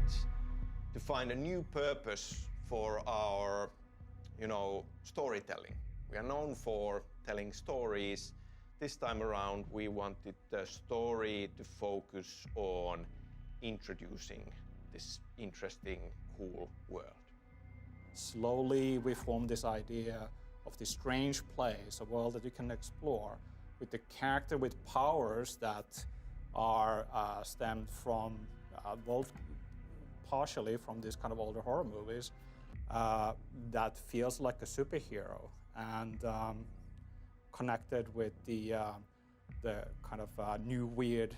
projects to find a new purpose for our, storytelling. We are known for telling stories. This time around, we wanted the story to focus on introducing this interesting, cool world. Slowly, we formed this idea of this strange place, a world that you can explore, with the character with powers that are stemmed from, both partially from these kind of older horror movies, that feels like a superhero, and connected with the kind of new weird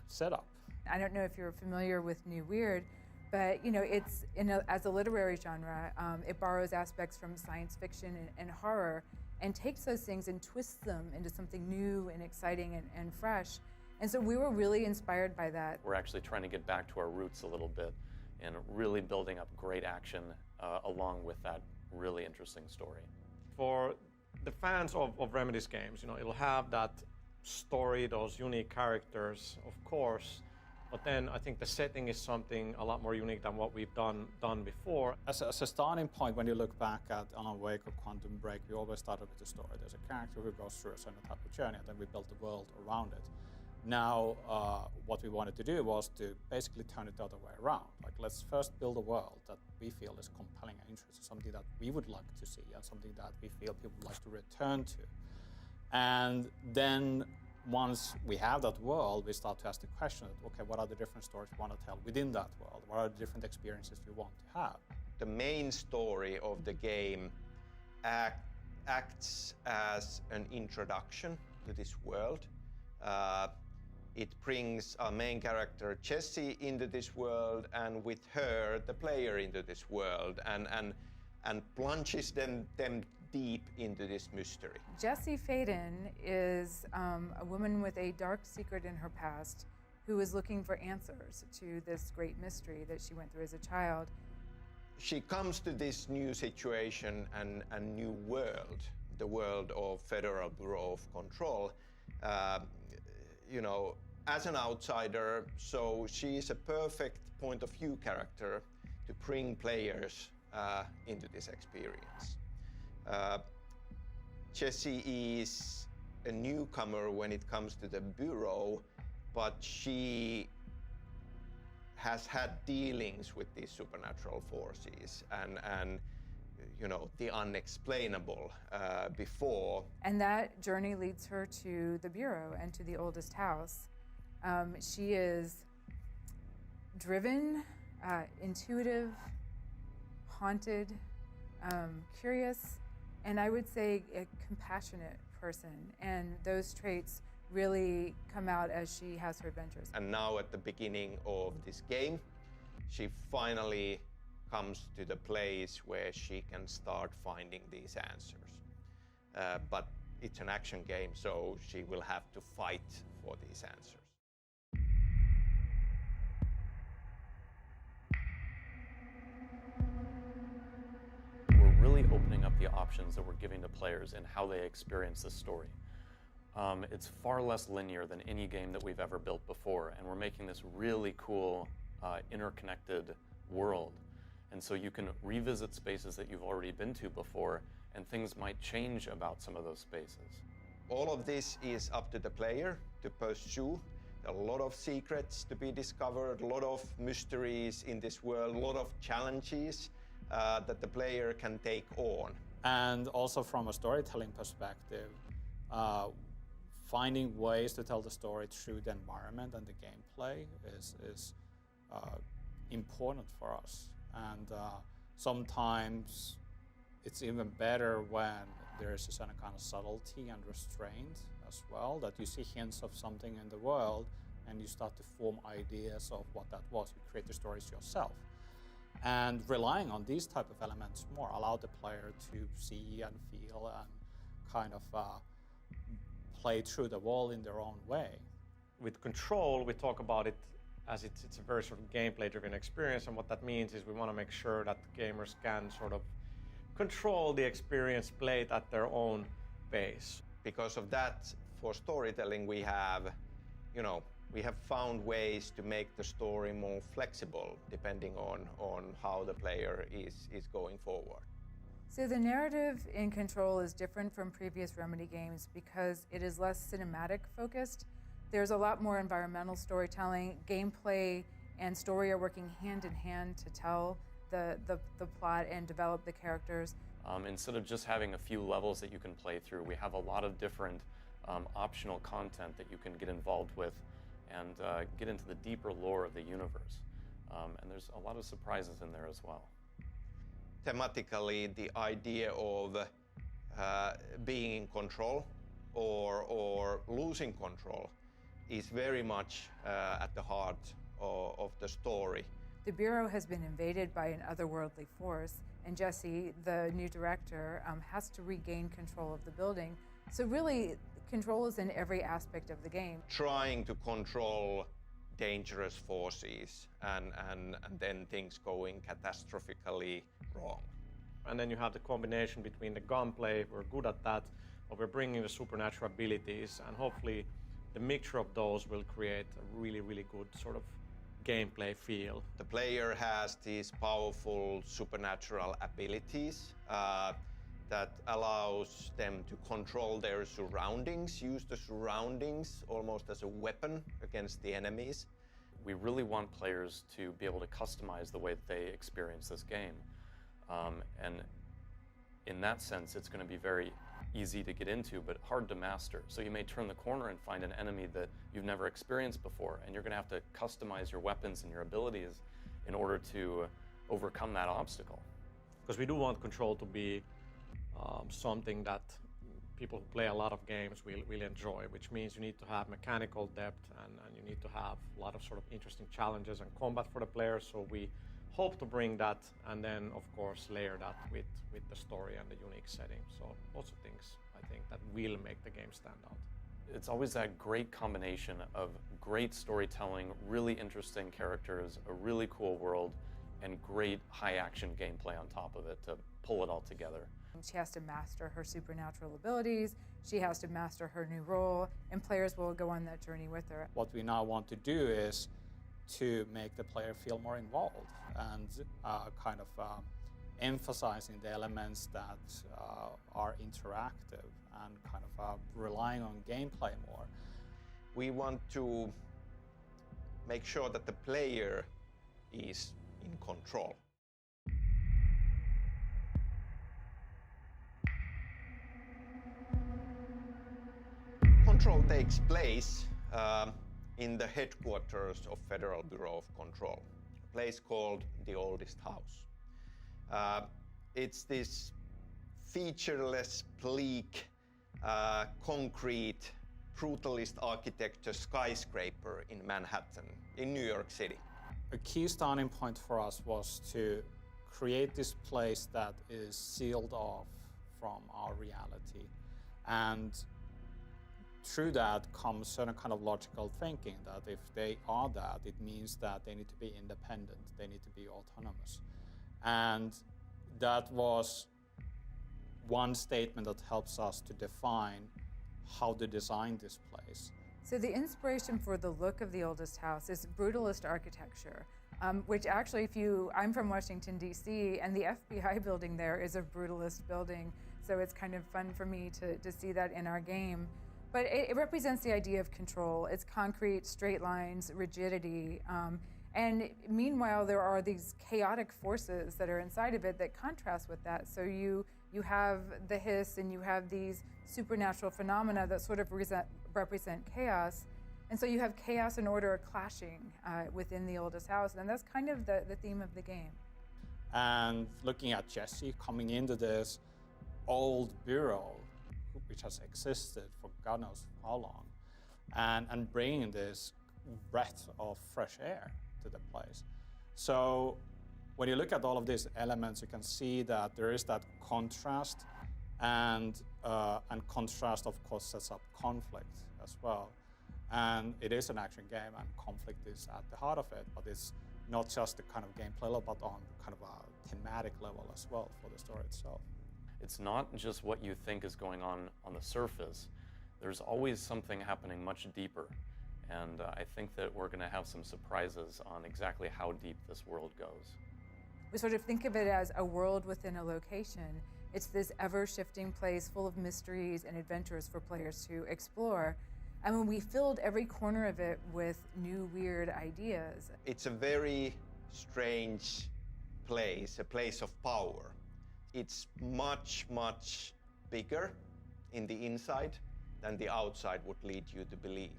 setup. I don't know if you're familiar with New Weird, but it's as a literary genre, it borrows aspects from science fiction and horror, and takes those things and twists them into something new and exciting and fresh. And so we were really inspired by that. We're actually trying to get back to our roots a little bit and really building up great action along with that really interesting story. For the fans of Remedy's games, it'll have that story, those unique characters, of course, but then I think the setting is something a lot more unique than what we've done before. As a starting point, when you look back at Alan Wake or Quantum Break, we always started with the story. There's a character who goes through a certain type of journey, and then we built the world around it. Now, what we wanted to do was to basically turn it the other way around. Like, let's first build a world that we feel is compelling and interesting, something that we would like to see, and something that we feel people would like to return to. And then once we have that world, we start to ask the question, okay, what are the different stories we want to tell within that world? What are the different experiences we want to have? The main story of the game acts as an introduction to this world. It brings our main character Jesse into this world, and with her, the player into this world, and plunges them deep into this mystery. Jesse Faden is a woman with a dark secret in her past who is looking for answers to this great mystery that she went through as a child. She comes to this new situation and a new world, the world of Federal Bureau of Control, as an outsider, so she is a perfect point of view character to bring players into this experience. Jessie is a newcomer when it comes to the Bureau, but she has had dealings with these supernatural forces and the unexplainable before. And that journey leads her to the Bureau and to the oldest house. She is driven, intuitive, haunted, curious, and I would say a compassionate person. And those traits really come out as she has her adventures. And now at the beginning of this game, she finally comes to the place where she can start finding these answers. But it's an action game, so she will have to fight for these answers. Really opening up the options that we're giving to players and how they experience this story. It's far less linear than any game that we've ever built before, and we're making this really cool, interconnected world. And so you can revisit spaces that you've already been to before, and things might change about some of those spaces. All of this is up to the player to pursue. There are a lot of secrets to be discovered, a lot of mysteries in this world, a lot of challenges that the player can take on. And also from a storytelling perspective, finding ways to tell the story through the environment and the gameplay is important for us. And sometimes it's even better when there is a certain kind of subtlety and restraint as well, that you see hints of something in the world and you start to form ideas of what that was. You create the stories yourself. And relying on these type of elements more allow the player to see and feel and kind of play through the world in their own way. With Control, we talk about it as it's a very sort of gameplay-driven experience, and what that means is we want to make sure that gamers can sort of control the experience, play it at their own pace. Because of that, for storytelling, we have, We have found ways to make the story more flexible depending on how the player is going forward. So the narrative in Control is different from previous Remedy games because it is less cinematic focused. There's a lot more environmental storytelling. Gameplay and story are working hand in hand to tell the plot and develop the characters. Instead of just having a few levels that you can play through, we have a lot of different optional content that you can get involved with and get into the deeper lore of the universe. And there's a lot of surprises in there as well. Thematically, the idea of being in control or losing control is very much at the heart of the story. The Bureau has been invaded by an otherworldly force, and Jesse, the new director, has to regain control of the building. So really, control is in every aspect of the game. Trying to control dangerous forces and then things going catastrophically wrong. And then you have the combination between the gunplay, we're good at that, but we're bringing the supernatural abilities, and hopefully the mixture of those will create a really, really good sort of gameplay feel. The player has these powerful supernatural abilities that allows them to control their surroundings, use the surroundings almost as a weapon against the enemies. We really want players to be able to customize the way that they experience this game. And in that sense, it's going to be very easy to get into, but hard to master. So you may turn the corner and find an enemy that you've never experienced before, and you're going to have to customize your weapons and your abilities in order to overcome that obstacle. Because we do want Control to be something that people who play a lot of games will enjoy, which means you need to have mechanical depth and you need to have a lot of sort of interesting challenges and combat for the players. So we hope to bring that, and then of course layer that with the story and the unique setting. So lots of things I think that will make the game stand out. It's always that great combination of great storytelling, really interesting characters, a really cool world, and great high-action gameplay on top of it to pull it all together. She has to master her supernatural abilities, she has to master her new role, and players will go on that journey with her. What we now want to do is to make the player feel more involved and kind of emphasizing the elements that are interactive and kind of relying on gameplay more. We want to make sure that the player is in control. Control takes place in the headquarters of Federal Bureau of Control, a place called the Oldest House. It's this featureless, bleak, concrete, brutalist architecture skyscraper in Manhattan, in New York City. A key starting point for us was to create this place that is sealed off from our reality. And through that comes certain kind of logical thinking that if they are that, it means that they need to be independent, they need to be autonomous. And that was one statement that helps us to define how to design this place. So the inspiration for the look of the Oldest House is brutalist architecture, which actually I'm from Washington, D.C., and the FBI building there is a brutalist building, so it's kind of fun for me to see that in our game. But it represents the idea of control. It's concrete, straight lines, rigidity. And meanwhile, there are these chaotic forces that are inside of it that contrast with that. So you have the hiss and you have these supernatural phenomena that sort of represent chaos. And so you have chaos and order clashing within the Oldest House. And that's kind of the theme of the game. And looking at Jesse coming into this old bureau, which has existed for God knows how long, and bringing this breath of fresh air to the place. So when you look at all of these elements, you can see that there is that contrast, and contrast, of course, sets up conflict as well. And it is an action game, and conflict is at the heart of it, but it's not just the kind of gameplay level, but on kind of a thematic level as well for the story itself. It's not just what you think is going on the surface. There's always something happening much deeper. And I think that we're going to have some surprises on exactly how deep this world goes. We sort of think of it as a world within a location. It's this ever-shifting place full of mysteries and adventures for players to explore. And when we filled every corner of it with new weird ideas. It's a very strange place, a place of power. It's much, much bigger in the inside than the outside would lead you to believe.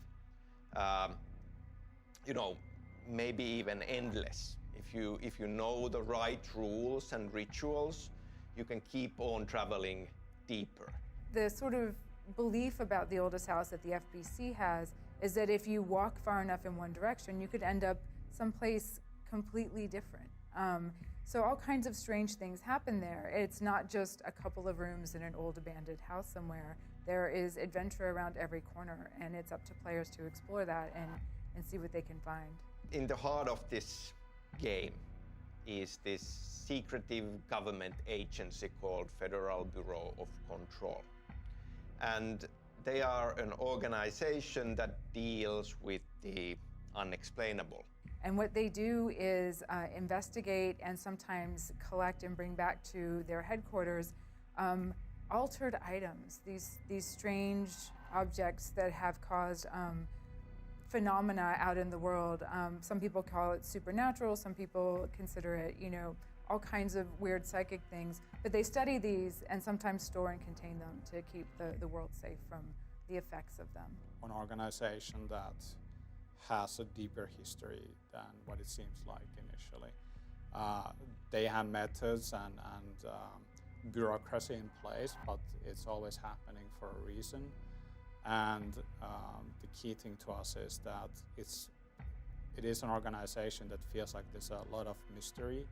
Maybe even endless. If you know the right rules and rituals, you can keep on traveling deeper. The sort of belief about the oldest house that the FBC has is that if you walk far enough in one direction, you could end up someplace completely different. So all kinds of strange things happen there. It's not just a couple of rooms in an old abandoned house somewhere. There is adventure around every corner, and it's up to players to explore that and see what they can find. In the heart of this game is this secretive government agency called Federal Bureau of Control. And they are an organization that deals with the unexplainable. And what they do is investigate and sometimes collect and bring back to their headquarters altered items, these strange objects that have caused phenomena out in the world. Some people call it supernatural, some people consider it, all kinds of weird psychic things. But they study these and sometimes store and contain them to keep the world safe from the effects of them. An organization that has a deeper history than what it seems like initially. They have methods and bureaucracy in place, but it's always happening for a reason. And the key thing to us is that it is an organization that feels like there's a lot of mystery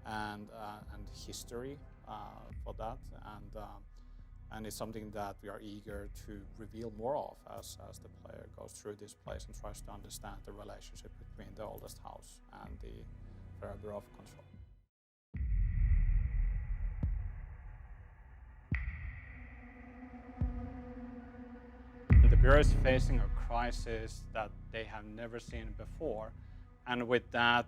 and history for that, and it's something that we are eager to reveal more of as the player goes through this place and tries to understand the relationship between the oldest house and the Federal Bureau of Control. The Bureau is facing a crisis that they have never seen before, and with that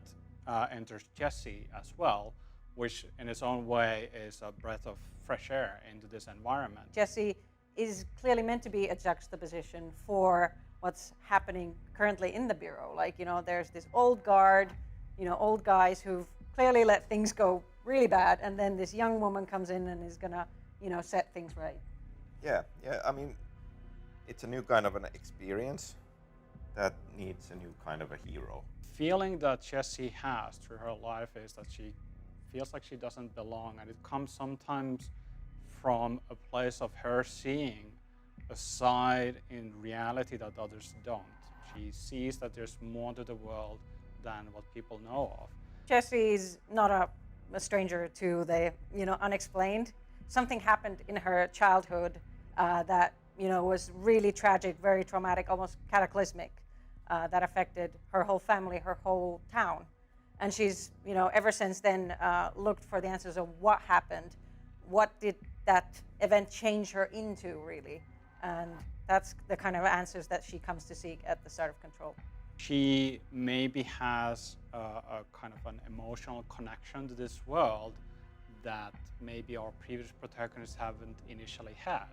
enters Jesse as well, which in its own way is a breath of fresh air into this environment. Jesse is clearly meant to be a juxtaposition for what's happening currently in the Bureau. There's this old guard, old guys who've clearly let things go really bad, and then this young woman comes in and is gonna, set things right. Yeah, I mean, it's a new kind of an experience that needs a new kind of a hero. Feeling that Jesse has through her life is that she feels like she doesn't belong, and it comes sometimes from a place of her seeing a side in reality that others don't. She sees that there's more to the world than what people know of. Jesse's not a stranger to the unexplained. Something happened in her childhood that was really tragic, very traumatic, almost cataclysmic, that affected her whole family, her whole town. And she's, ever since then, looked for the answers of what happened, what did that event change her into, really. And that's the kind of answers that she comes to seek at the start of Control. She maybe has a kind of an emotional connection to this world that maybe our previous protagonists haven't initially had.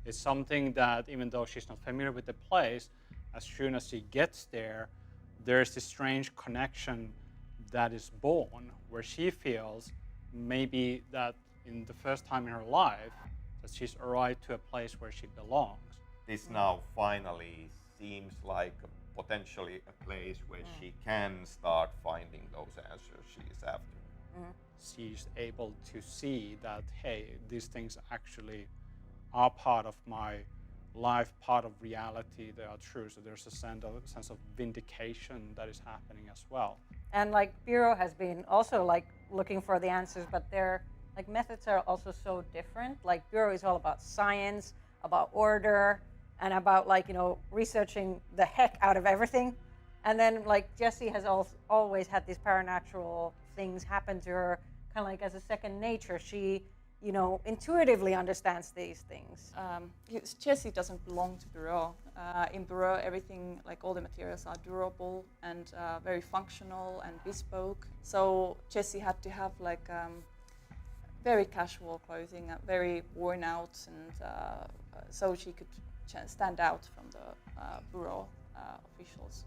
It's something that, even though she's not familiar with the place, as soon as she gets there, there's this strange connection that is born, where she feels maybe that in the first time in her life that she's arrived to a place where she belongs. This now finally seems like potentially a place where she can start finding those answers she is after. She's able to see that, hey, these things actually are part of my life, part of reality, they are true. So there's a sense of vindication that is happening as well. And Bureau has been also looking for the answers, but their methods are also so different. Bureau is all about science, about order, and about researching the heck out of everything. And then Jesse has always had these paranatural things happen to her, kind of as a second nature. She intuitively understands these things. Jesse doesn't belong to Bureau. In Bureau, everything, like all the materials are durable and very functional and bespoke. So Jesse had to have like very casual clothing, very worn out, and so she could stand out from the Bureau officials.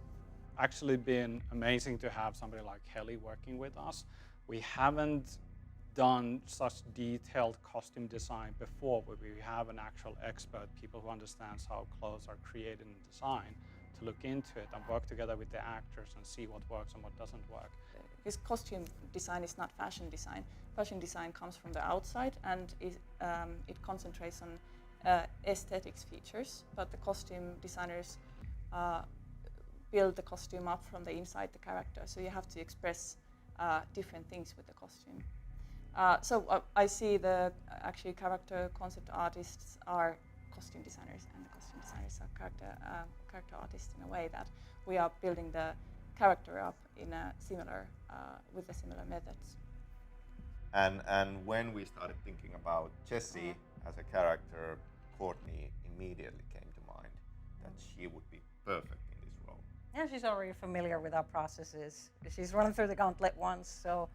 Actually been amazing to have somebody like Heli working with us. We haven't done such detailed costume design before, where we have an actual expert, people who understands how clothes are created and designed, to look into it and work together with the actors and see what works and what doesn't work. His costume design is not fashion design. Fashion design comes from the outside, and it concentrates on aesthetics features, but the costume designers build the costume up from the inside the character, so you have to express different things with the costume. So I see the actually character concept artists are costume designers, and the costume designers are character artists in a way that we are building the character up in a similar with the similar methods. And when we started thinking about Jesse as a character, Courtney immediately came to mind that she would be perfect in this role. Yeah, she's already familiar with our processes. She's run through the gauntlet once, so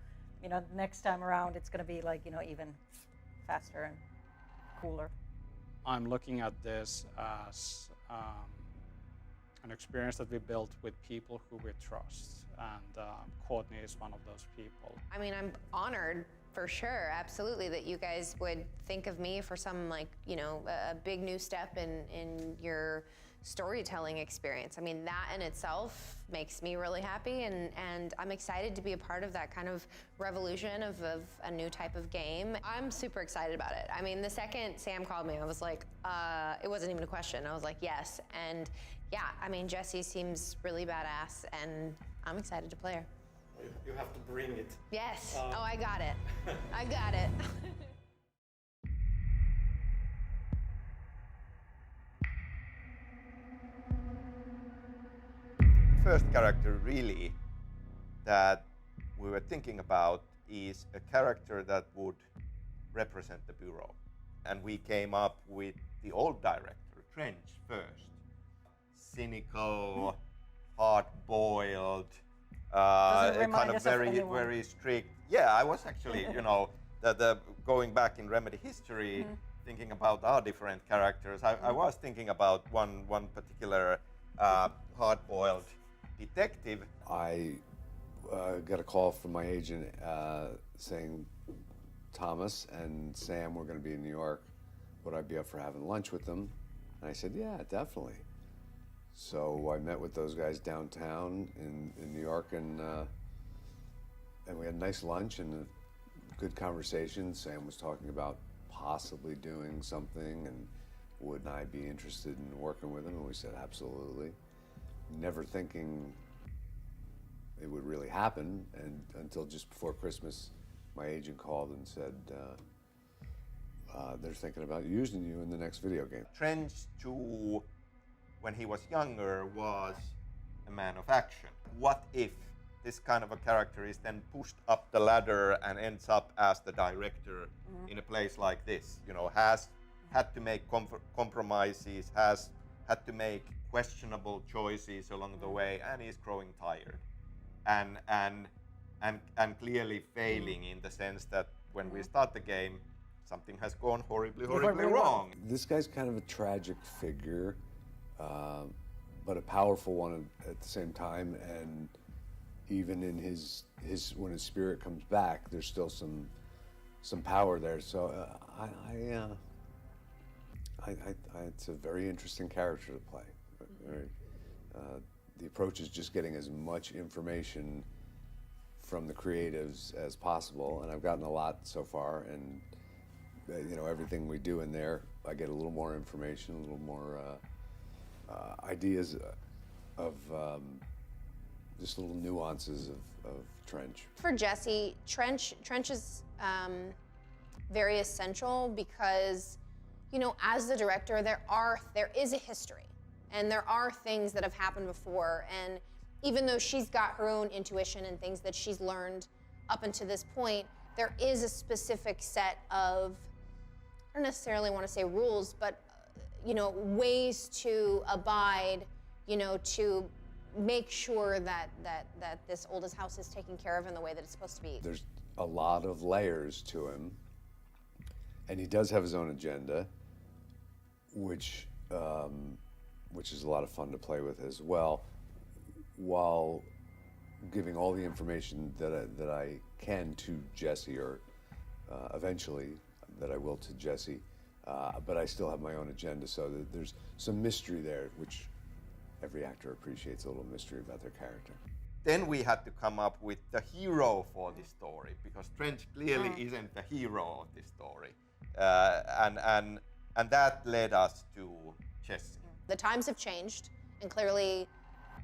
next time around it's going to be like even faster and cooler. I'm looking at this as an experience that we built with people who we trust, and Courtney is one of those people. I mean, I'm honored for sure, absolutely, that you guys would think of me for some a big new step in your storytelling experience. I mean, that in itself makes me really happy, and I'm excited to be a part of that kind of revolution of a new type of game. I'm super excited about it. I mean, the second Sam called me, I was like, it wasn't even a question. I was like, yes. And yeah, I mean, Jesse seems really badass, and I'm excited to play her. You have to bring it. Yes. Oh, I got it. I got it. First character really that we were thinking about is a character that would represent the Bureau. And we came up with the old director, Trench, first. Cynical, hard-boiled, kind of very strict. Yeah, I was actually, going back in Remedy history, thinking about our different characters. I was thinking about one particular hard-boiled detective. I got a call from my agent saying Thomas and Sam were going to be in New York. Would I be up for having lunch with them? And I said, yeah, definitely. So I met with those guys downtown in New York, and we had a nice lunch and a good conversation. Sam was talking about possibly doing something, and would I be interested in working with him? And we said, absolutely. Never thinking it would really happen, and until just before Christmas, my agent called and said, they're thinking about using you in the next video game. Trench, too, when he was younger, was a man of action. What if this kind of a character is then pushed up the ladder and ends up as the director in a place like this? Has had to make compromises, has had to make questionable choices along the way, and is growing tired, and clearly failing in the sense that when we start the game, something has gone horribly wrong. This guy's kind of a tragic figure, but a powerful one at the same time. And even in his when his spirit comes back, there's still some power there. So it's a very interesting character to play. The approach is just getting as much information from the creatives as possible, and I've gotten a lot so far. And everything we do in there, I get a little more information, a little more ideas of just little nuances of Trench. For Jesse, Trench is very essential because, as the director, there is a history, and there are things that have happened before. And even though she's got her own intuition and things that she's learned up until this point, there is a specific set of I don't necessarily want to say rules, but ways to abide, to make sure that this oldest house is taken care of in the way that it's supposed to be. There's a lot of layers to him, and he does have his own agenda, which is a lot of fun to play with as well, while giving all the information that I can to Jesse, or eventually that I will to Jesse, but I still have my own agenda, so that there's some mystery there, which every actor appreciates, a little mystery about their character. Then we had to come up with the hero for this story, because Trench clearly isn't the hero of this story, and that led us to Jesse. The times have changed, and clearly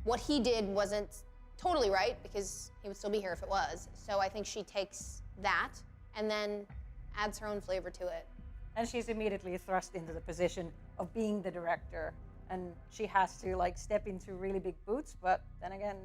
what he did wasn't totally right, because he would still be here if it was. So I think she takes that and then adds her own flavor to it. And she's immediately thrust into the position of being the director, and she has to step into really big boots, but then again,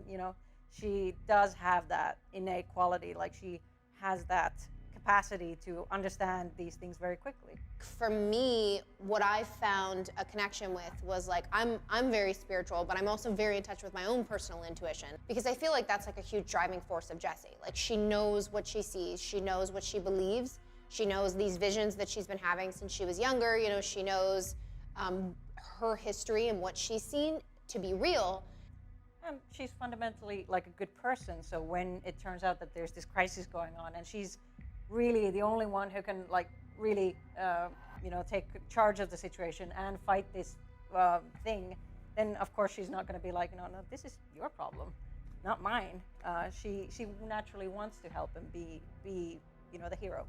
she does have that innate quality, she has that capacity to understand these things very quickly. For me, what I found a connection with was I'm very spiritual, but I'm also very in touch with my own personal intuition, because I feel like that's a huge driving force of Jessie. She knows what she sees, she knows what she believes, she knows these visions that she's been having since she was younger, she knows her history and what she's seen to be real. And she's fundamentally a good person, so when it turns out that there's this crisis going on and she's really the only one who can really take charge of the situation and fight this thing, then of course she's not going to be no, this is your problem, not mine. She naturally wants to help and be the hero.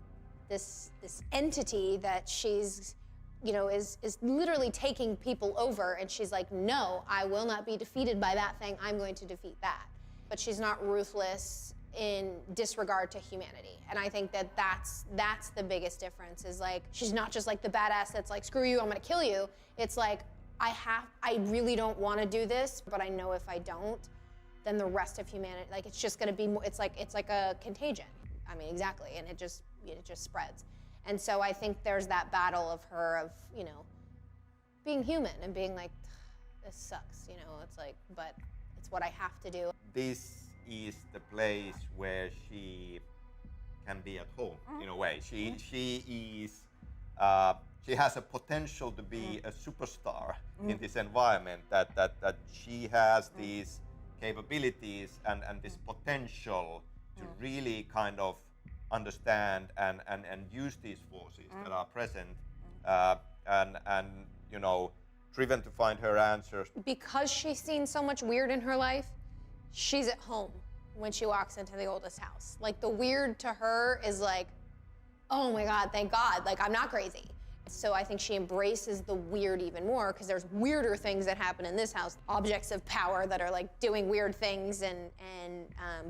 This entity that she's is literally taking people over, and she's no, I will not be defeated by that thing, I'm going to defeat that. But she's not ruthless in disregard to humanity. And I think that's the biggest difference, is she's not just the badass that's screw you, I'm gonna kill you. It's I really don't want to do this, but I know if I don't, then the rest of humanity, it's just gonna be more, it's like a contagion. I mean, exactly, and it just spreads. And so I think there's that battle of her of, being human and being this sucks, it's but it's what I have to do. This is the place where she can be at home, in a way. She has a potential to be a superstar in this environment, that she has these capabilities and this potential to really kind of understand and use these forces that are present, and driven to find her answers. Because she's seen so much weird in her life, she's at home when she walks into the oldest house. The weird to her is oh my God, thank God, I'm not crazy. So I think she embraces the weird even more, because there's weirder things that happen in this house. Objects of power that are doing weird things and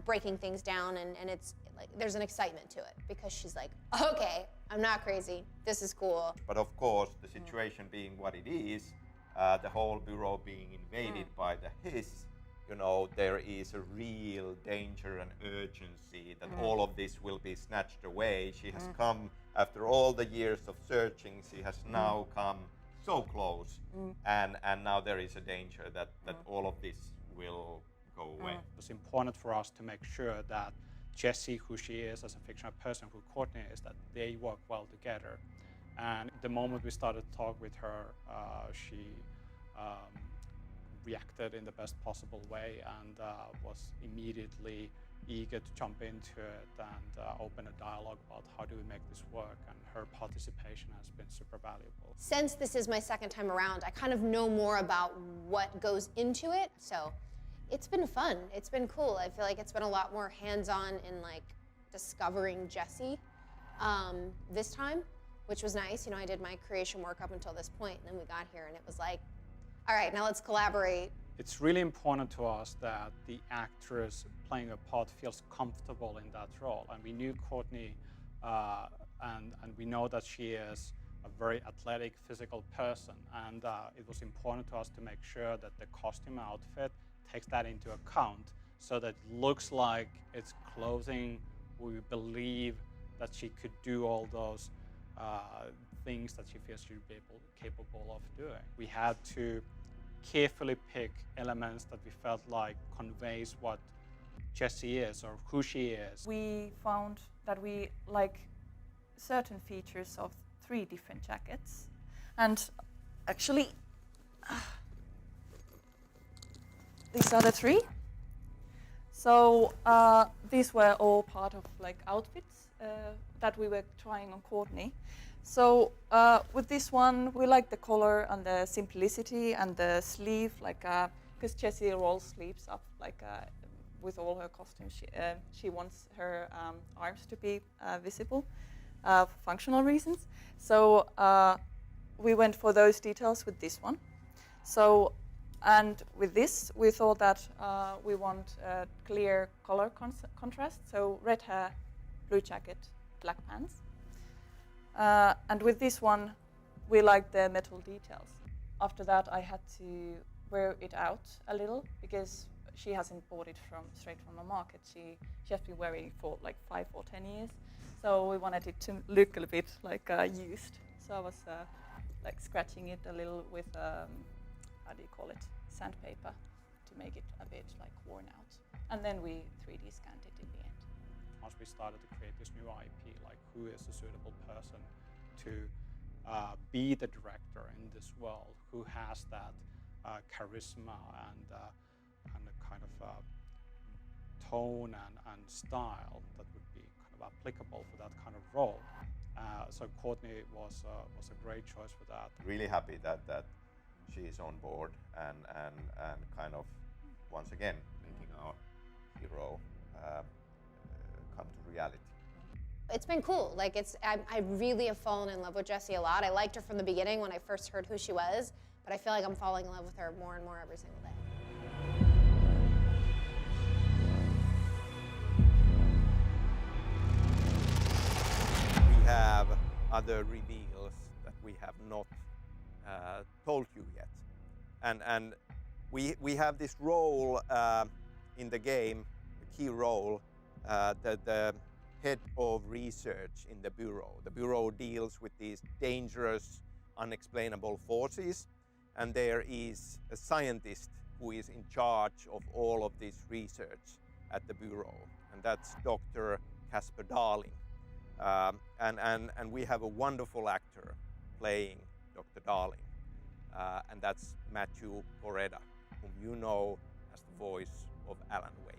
breaking things down, and it's there's an excitement to it, because she's okay, I'm not crazy, this is cool. But of course, the situation being what it is, the whole bureau being invaded by the Hiss, there is a real danger and urgency that all of this will be snatched away. She has come, after all the years of searching, she has now come so close, and now there is a danger that all of this will go away. It was important for us to make sure that Jessie, who she is as a fictional person, who Courtney is, that they work well together. And the moment we started to talk with her, she reacted in the best possible way and was immediately eager to jump into it and open a dialogue about how do we make this work, and her participation has been super valuable. Since this is my second time around, I kind of know more about what goes into it, so it's been fun, it's been cool. I feel like it's been a lot more hands-on in discovering Jessie this time, which was nice. I did my creation work up until this point, and then we got here and it was all right, now let's collaborate. It's really important to us that the actress playing a part feels comfortable in that role. And we knew Courtney, and we know that she is a very athletic, physical person. And it was important to us to make sure that the costume outfit takes that into account, so that it looks like it's clothing we believe that she could do all those things that she feels she'd be capable of doing. We had to carefully pick elements that we felt like conveys what Jessie is or who she is. We found that we like certain features of 3 different jackets, and actually these are the 3. So these were all part of like outfits that we were trying on Courtney. So with this one, we like the color and the simplicity and the sleeve, like because Jessie rolls sleeves up like with all her costumes. She wants her arms to be visible for functional reasons. So we went for those details with this one. So, and with this, we thought that we want a clear color contrast. So red hair, blue jacket, black pants. And with this one, we like the metal details. After that, I had to wear it out a little because she hasn't bought it straight from the market. She has been wearing it for like 5 or 10 years. So we wanted it to look a bit like used. So I was like scratching it a little with, how do you call it, sandpaper to make it a bit like worn out. And then we 3D scanned it in the end. Once we started to create this new IP, like who is a suitable person to be the director in this world, who has that charisma and a kind of tone and style that would be kind of applicable for that kind of role. So Courtney was a great choice for that. Really happy that she is on board and kind of once again making our hero come to reality. It's been cool. Like I really have fallen in love with Jessie a lot. I liked her from the beginning when I first heard who she was, but I feel like I'm falling in love with her more and more every single day. We have other reveals that we have not told you yet, and we have this role in the game, a key role, the head of research in the Bureau. The Bureau deals with these dangerous, unexplainable forces, and there is a scientist who is in charge of all of this research at the Bureau, and that's Dr. Casper Darling. And we have a wonderful actor playing Dr. Darling, and that's Matthew Poreda, whom you know as the voice of Alan Wake.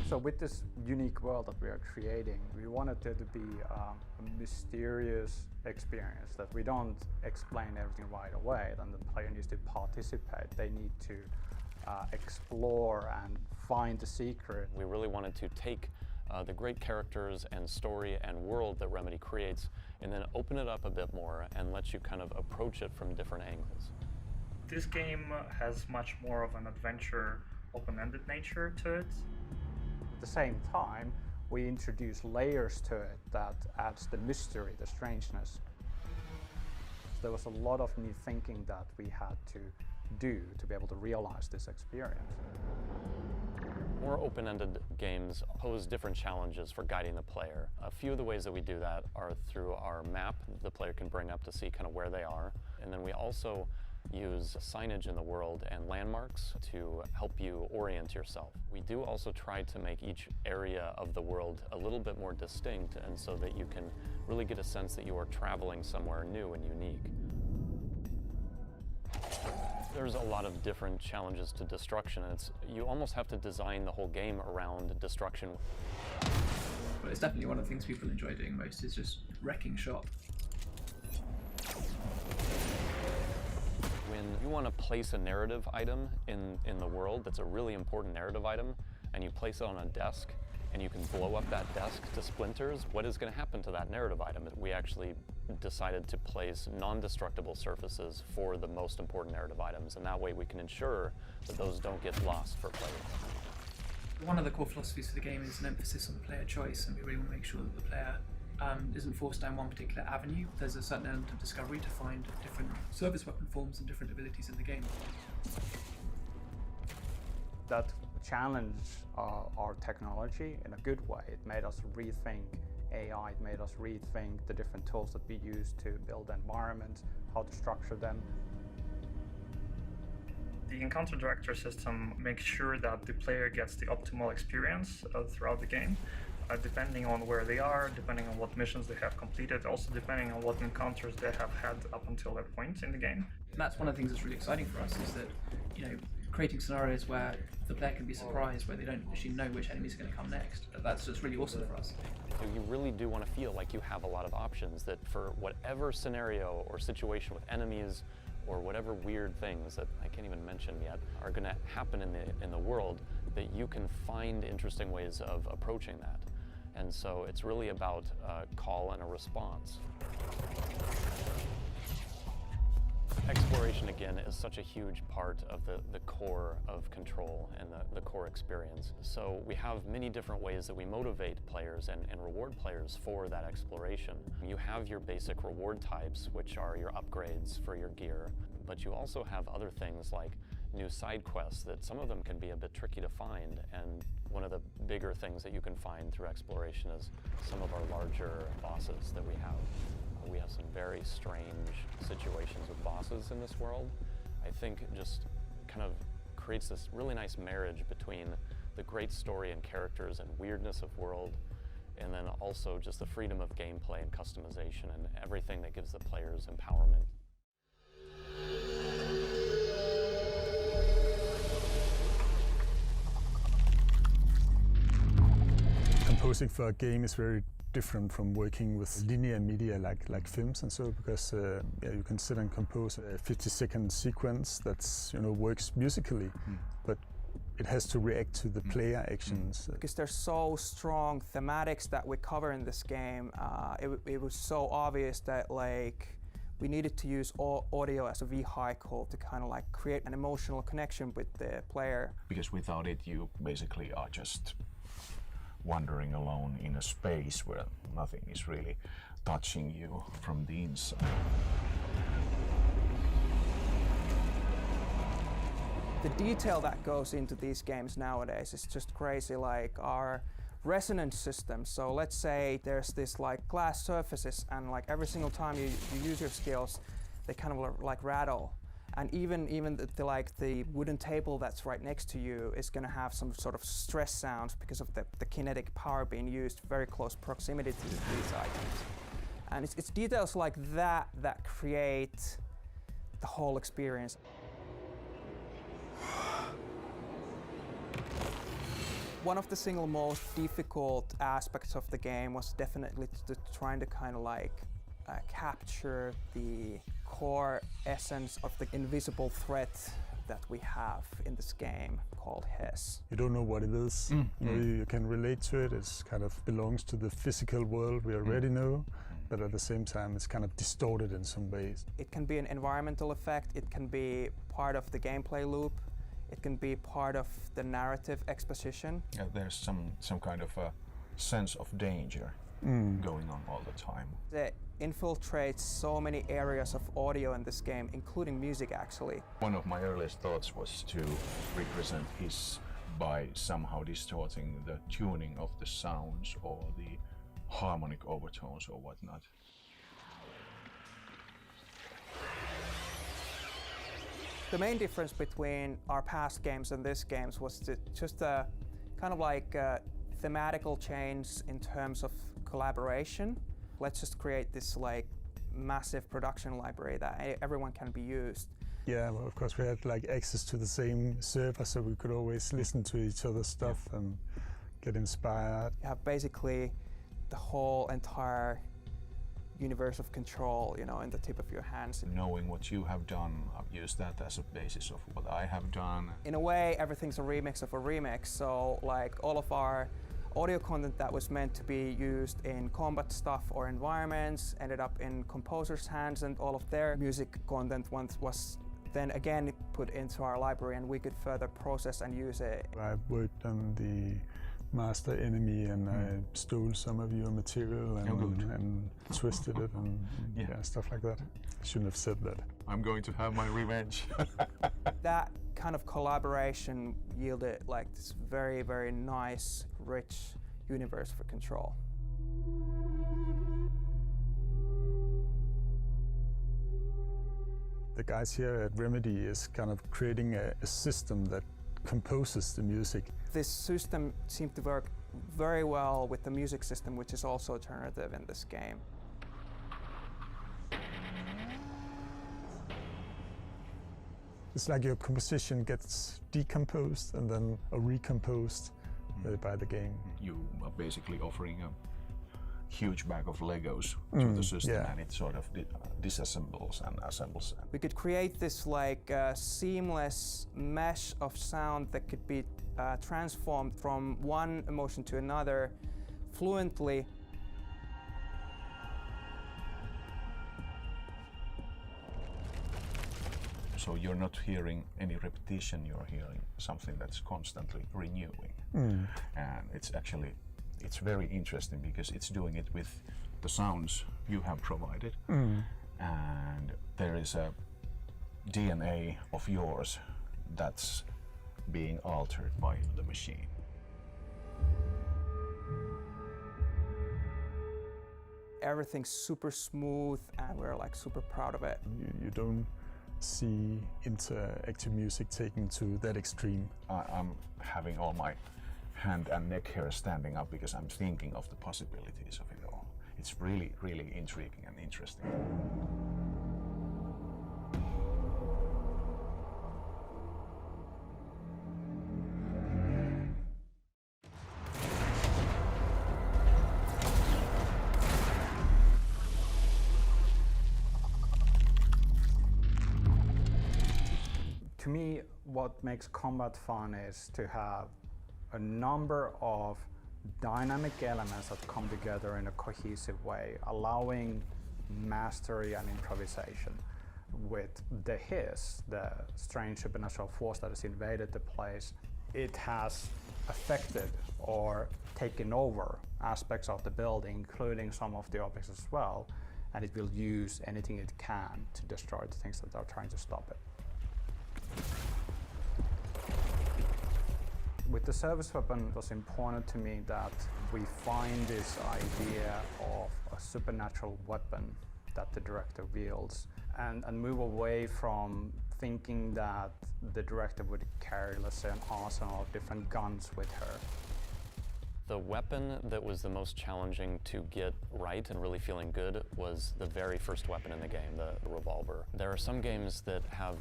So with this unique world that we are creating, we wanted it to be a mysterious experience, that we don't explain everything right away, then the player needs to participate. They need to explore and find the secret. We really wanted to take the great characters and story and world that Remedy creates and then open it up a bit more and let you kind of approach it from different angles. This game has much more of an adventure, open-ended nature to it. At the same time, we introduce layers to it that adds the mystery, the strangeness. So there was a lot of new thinking that we had to do to be able to realize this experience. More open-ended games pose different challenges for guiding the player. A few of the ways that we do that are through our map the player can bring up to see kind of where they are. And then we also use signage in the world and landmarks to help you orient yourself. We do also try to make each area of the world a little bit more distinct, and so that you can really get a sense that you are traveling somewhere new and unique. There's a lot of different challenges to destruction. You almost have to design the whole game around destruction. But it's definitely one of the things people enjoy doing most is just wrecking shop. When you want to place a narrative item in the world that's a really important narrative item, and you place it on a desk, and you can blow up that desk to splinters, what is going to happen to that narrative item? We actually decided to place non-destructible surfaces for the most important narrative items, and that way we can ensure that those don't get lost for players. One of the core philosophies for the game is an emphasis on player choice, and we really want to make sure that the player isn't forced down one particular avenue. There's a certain element of discovery to find different service weapon forms and different abilities in the game. That challenged our technology in a good way. It made us rethink AI, it made us rethink the different tools that we use to build environments, how to structure them. The encounter director system makes sure that the player gets the optimal experience throughout the game, depending on where they are, depending on what missions they have completed, also depending on what encounters they have had up until that point in the game. And that's one of the things that's really exciting for us, is that, you know, creating scenarios where the player can be surprised, where they don't actually know which enemies are going to come next. That's just really awesome for us. So you really do want to feel like you have a lot of options, that for whatever scenario or situation with enemies or whatever weird things that I can't even mention yet are going to happen in the world, that you can find interesting ways of approaching that. And so it's really about a call and a response. Exploration, again, is such a huge part of the core of Control and the core experience. So we have many different ways that we motivate players and reward players for that exploration. You have your basic reward types, which are your upgrades for your gear, but you also have other things like new side quests that some of them can be a bit tricky to find. And one of the bigger things that you can find through exploration is some of our larger bosses that we have. We have some very strange situations with bosses in this world. I think it just kind of creates this really nice marriage between the great story and characters and weirdness of world, and then also just the freedom of gameplay and customization and everything that gives the players empowerment. Composing for a game is very different from working with linear media like films and so, because you can sit and compose a 50-second sequence that's, you know, works musically, but it has to react to the player actions. Because there's so strong thematics that we cover in this game, it was so obvious that like we needed to use audio as a vehicle to kind of like create an emotional connection with the player. Because without it, you basically are just wandering alone in a space where nothing is really touching you from the inside. The detail that goes into these games nowadays is just crazy, like our resonance system. So let's say there's this like glass surfaces, and like every single time you use your skills, they kind of like rattle. And even the wooden table that's right next to you is going to have some sort of stress sounds because of the kinetic power being used very close proximity to these items. And it's details like that that create the whole experience. One of the single most difficult aspects of the game was definitely trying to kind of like capture the core essence of the invisible threat that we have in this game called Hess. You don't know what it is. You know, you can relate to it. It kind of belongs to the physical world we already know, but at the same time it's kind of distorted in some ways. It can be an environmental effect, it can be part of the gameplay loop, it can be part of the narrative exposition. Yeah, there's some kind of a sense of danger going on all the time. It infiltrates so many areas of audio in this game, including music actually. One of my earliest thoughts was to represent Hiss by somehow distorting the tuning of the sounds or the harmonic overtones or whatnot. The main difference between our past games and this games was just a kind of like thematical change in terms of collaboration. Let's just create this like massive production library that everyone can be used. Yeah, well, of course we had like access to the same server, so we could always listen to each other's stuff and get inspired. You have basically the whole entire universe of Control, you know, in the tip of your hands. Knowing what you have done, I've used that as a basis of what I have done. In a way, everything's a remix of a remix, so like all of our audio content that was meant to be used in combat stuff or environments ended up in composers' hands, and all of their music content was then again put into our library and we could further process and use it. I worked on the master enemy, and I stole some of your material and twisted it and stuff like that. I shouldn't have said that. I'm going to have my revenge. That kind of collaboration yielded like this very, very nice, rich universe for Control. The guys here at Remedy is kind of creating a system that composes the music. This system seemed to work very well with the music system, which is also alternative in this game. It's like your composition gets decomposed and then recomposed by the game. You are basically offering a huge bag of Legos to the system, and it sort of disassembles and assembles. We could create this like seamless mesh of sound that could be transformed from one emotion to another fluently. So you're not hearing any repetition, you're hearing something that's constantly renewing. And it's very interesting because it's doing it with the sounds you have provided. And there is a DNA of yours that's being altered by the machine. Everything's super smooth and we're like super proud of it. You don't see interactive music taken to that extreme. I'm having all my hand and neck hair standing up because I'm thinking of the possibilities of it all. It's really, really intriguing and interesting. To me, what makes combat fun is to have a number of dynamic elements that come together in a cohesive way, allowing mastery and improvisation. With the Hiss, the strange supernatural force that has invaded the place, it has affected or taken over aspects of the building, including some of the objects as well, and it will use anything it can to destroy the things that are trying to stop it. With the service weapon, it was important to me that we find this idea of a supernatural weapon that the director wields and move away from thinking that the director would carry, let's say, an arsenal of different guns with her. The weapon that was the most challenging to get right and really feeling good was the very first weapon in the game, the revolver. There are some games that have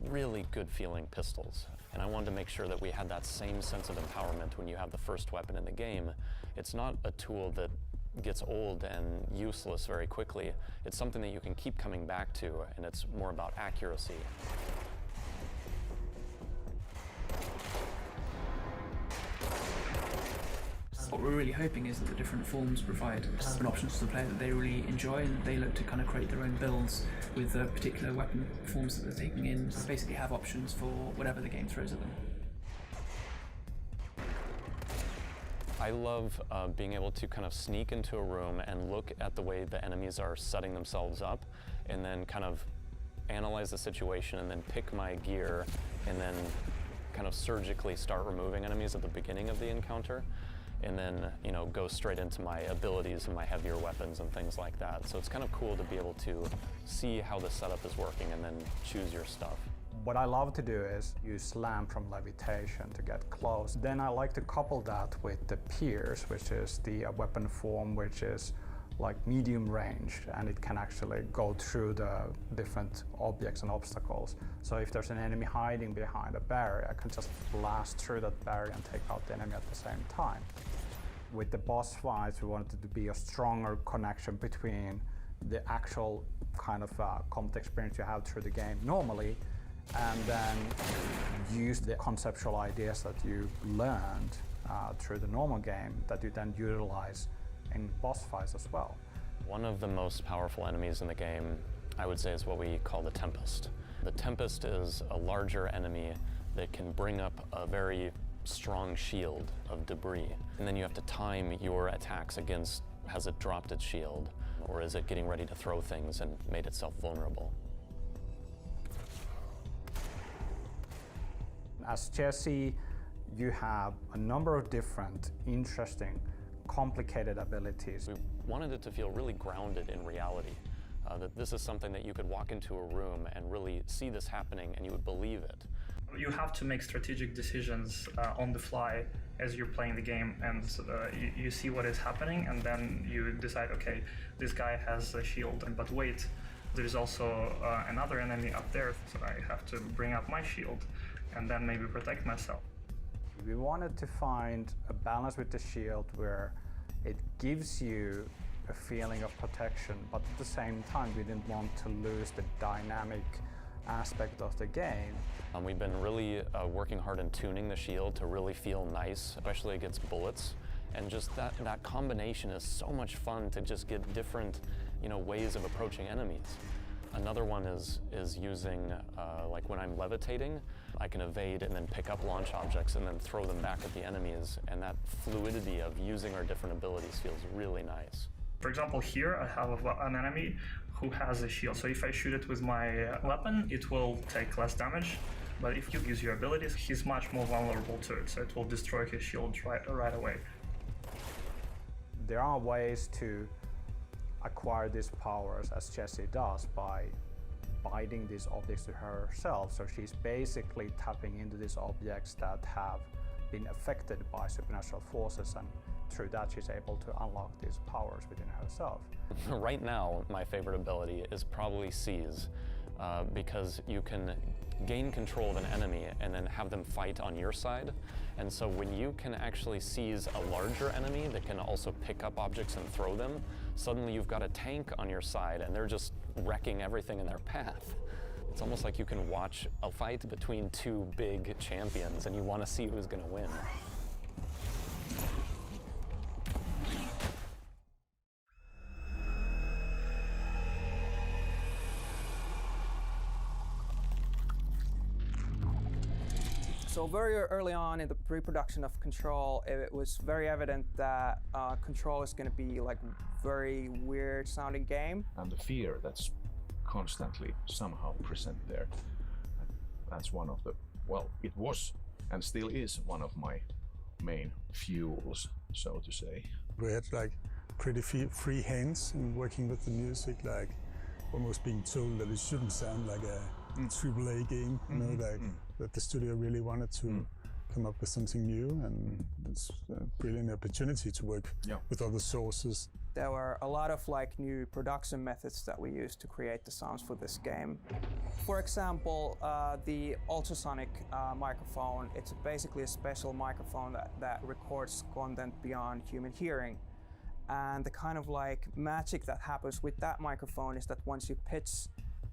really good feeling pistols, and I wanted to make sure that we had that same sense of empowerment when you have the first weapon in the game. It's not a tool that gets old and useless very quickly. It's something that you can keep coming back to, and it's more about accuracy. What we're really hoping is that the different forms provide an option to the player that they really enjoy, and they look to kind of create their own builds with the particular weapon forms that they're taking in, to basically have options for whatever the game throws at them. I love being able to kind of sneak into a room and look at the way the enemies are setting themselves up, and then kind of analyze the situation, and then pick my gear, and then kind of surgically start removing enemies at the beginning of the encounter, and then, you know, go straight into my abilities and my heavier weapons and things like that. So it's kind of cool to be able to see how the setup is working and then choose your stuff. What I love to do is use slam from levitation to get close. Then I like to couple that with the pierce, which is the weapon form which is like medium range, and it can actually go through the different objects and obstacles. So if there's an enemy hiding behind a barrier, I can just blast through that barrier and take out the enemy at the same time. With the boss fights, we wanted to be a stronger connection between the actual kind of combat experience you have through the game normally, and then use the conceptual ideas that you learned through the normal game that you then utilize in boss fights as well. One of the most powerful enemies in the game, I would say, is what we call the Tempest. The Tempest is a larger enemy that can bring up a very strong shield of debris. And then you have to time your attacks against, has it dropped its shield, or is it getting ready to throw things and made itself vulnerable? As Jesse, you have a number of different, interesting, complicated abilities. We wanted it to feel really grounded in reality. That this is something that you could walk into a room and really see this happening and you would believe it. You have to make strategic decisions on the fly as you're playing the game, and you see what is happening, and then you decide, okay, this guy has a shield, but wait, there's also another enemy up there, so I have to bring up my shield and then maybe protect myself. We wanted to find a balance with the shield where it gives you a feeling of protection, but at the same time we didn't want to lose the dynamic aspect of the game. We've been really working hard in tuning the shield to really feel nice, especially against bullets. And just that combination is so much fun to just get different, ways of approaching enemies. Another one is using, like when I'm levitating, I can evade and then pick up launch objects and then throw them back at the enemies. And that fluidity of using our different abilities feels really nice. For example, here I have an enemy who has a shield. So if I shoot it with my weapon, it will take less damage. But if you use your abilities, he's much more vulnerable to it. So it will destroy his shield right away. There are ways to acquire these powers, as Jessie does, by binding these objects to herself. So she's basically tapping into these objects that have been affected by supernatural forces, and through that she's able to unlock these powers within herself. Right now, my favorite ability is probably Seize, because you can gain control of an enemy and then have them fight on your side. And so when you can actually seize a larger enemy that can also pick up objects and throw them, suddenly you've got a tank on your side and they're just wrecking everything in their path. It's almost like you can watch a fight between two big champions and you want to see who's going to win. So very early on in the pre-production of Control, it was very evident that Control is going to be like very weird sounding game. And the fear that's constantly somehow present there, that's one of the, well, it was and still is one of my main fuels, so to say. We had like pretty free hands in working with the music, like almost being told that it shouldn't sound like a AAA game, that the studio really wanted to come up with something new, and it's a brilliant opportunity to work with other sources. There were a lot of like new production methods that we used to create the sounds for this game. For example, the ultrasonic microphone, it's basically a special microphone that records content beyond human hearing. And the kind of like magic that happens with that microphone is that once you pitch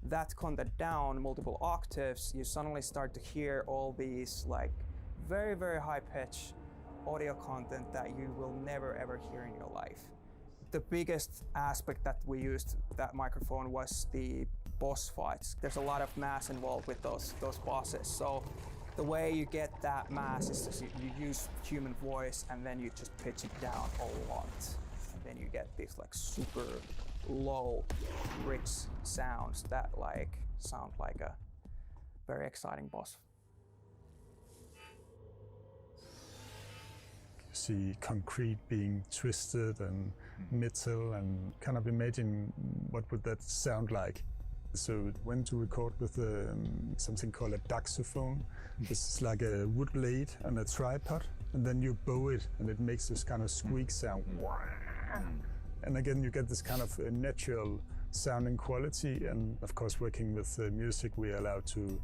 that content down multiple octaves, you suddenly start to hear all these like very, very high pitch audio content that you will never ever hear in your life. The biggest aspect that we used that microphone was the boss fights. There's a lot of mass involved with those bosses. So the way you get that mass is you use human voice and then you just pitch it down a lot. And then you get these like super low, rich sounds that like sound like a very exciting boss. You see concrete being twisted and metal, and kind of imagine what would that sound like. So went to record with something called a daxophone. This is like a wood blade on a tripod, and then you bow it and it makes this kind of squeak sound. And again, you get this kind of natural sounding quality, and of course working with music, we are allowed to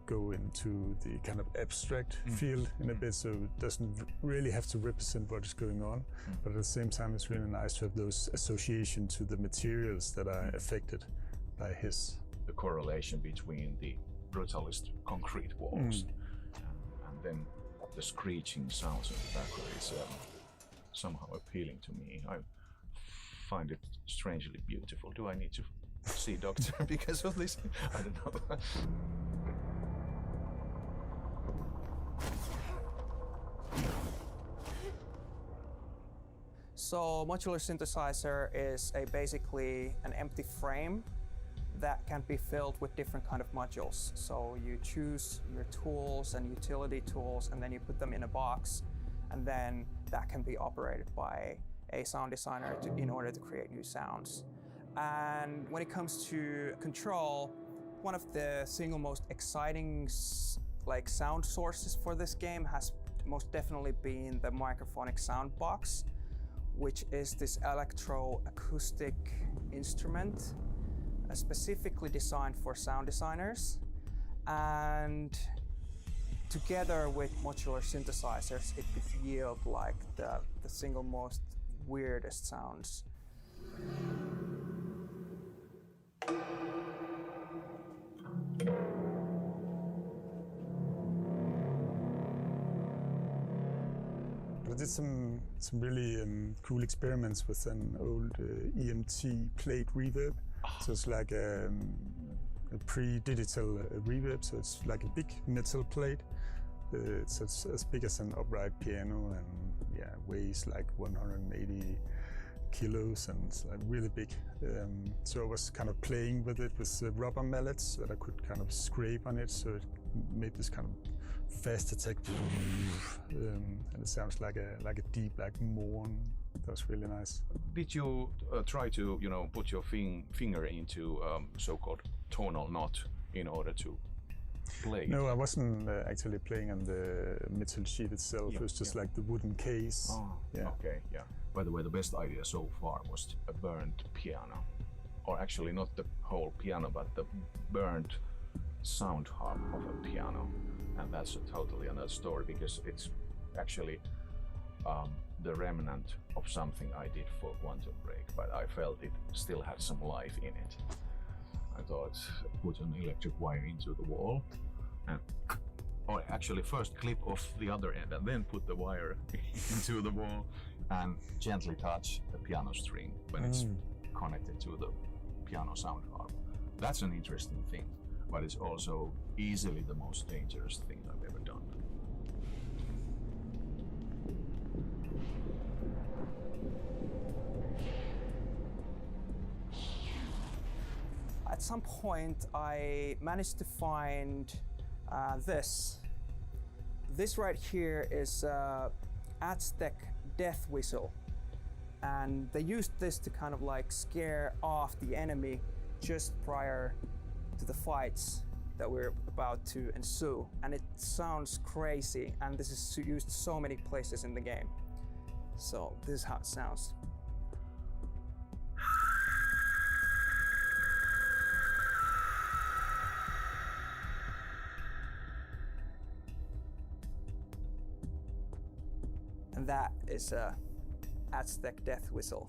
go into the kind of abstract field in a bit, so it doesn't really have to represent what is going on, but at the same time it's really nice to have those association to the materials that are affected by his. The correlation between the brutalist concrete walls and then the screeching sounds in the background is somehow appealing to me. I find it strangely beautiful. Do I need to see a doctor because of this? I don't know. So modular synthesizer is basically an empty frame that can be filled with different kind of modules. So you choose your tools and utility tools, and then you put them in a box, and then that can be operated by a sound designer in order to create new sounds. And when it comes to control, one of the single most exciting sound sources for this game has most definitely been the microphonic sound box, which is this electroacoustic instrument specifically designed for sound designers. And together with modular synthesizers, it could yield like the single most weirdest sounds. I did some really cool experiments with an old EMT plate reverb. So it's like a pre-digital reverb, so it's like a big metal plate. It's as big as an upright piano and weighs like 180 kilos and it's like really big. So I was kind of playing with it with rubber mallets that I could kind of scrape on it, so it made this kind of fast attack, and it sounds like a deep like mourn. That was really nice. Did you try to put your finger into so-called tonal knot in order to play? No, I wasn't actually playing on the metal sheet itself. It was just like the wooden case. Oh, okay, yeah. By the way, the best idea so far was a burnt piano, or actually not the whole piano, but the burnt sound harp of a piano. And that's a totally another story because it's actually the remnant of something I did for Quantum Break, but I felt it still had some life in it. I thought, put an electric wire into the wall, and or actually first clip off the other end and then put the wire into the wall and gently touch the piano string when it's connected to the piano sound harp. That's an interesting thing, but it's also easily the most dangerous thing I've ever done. At some point, I managed to find this. This right here is Aztec death whistle. And they used this to kind of like scare off the enemy just prior to the fights that we're about to ensue. And it sounds crazy, and this is used so many places in the game. So this is how it sounds. And that is a Aztec death whistle.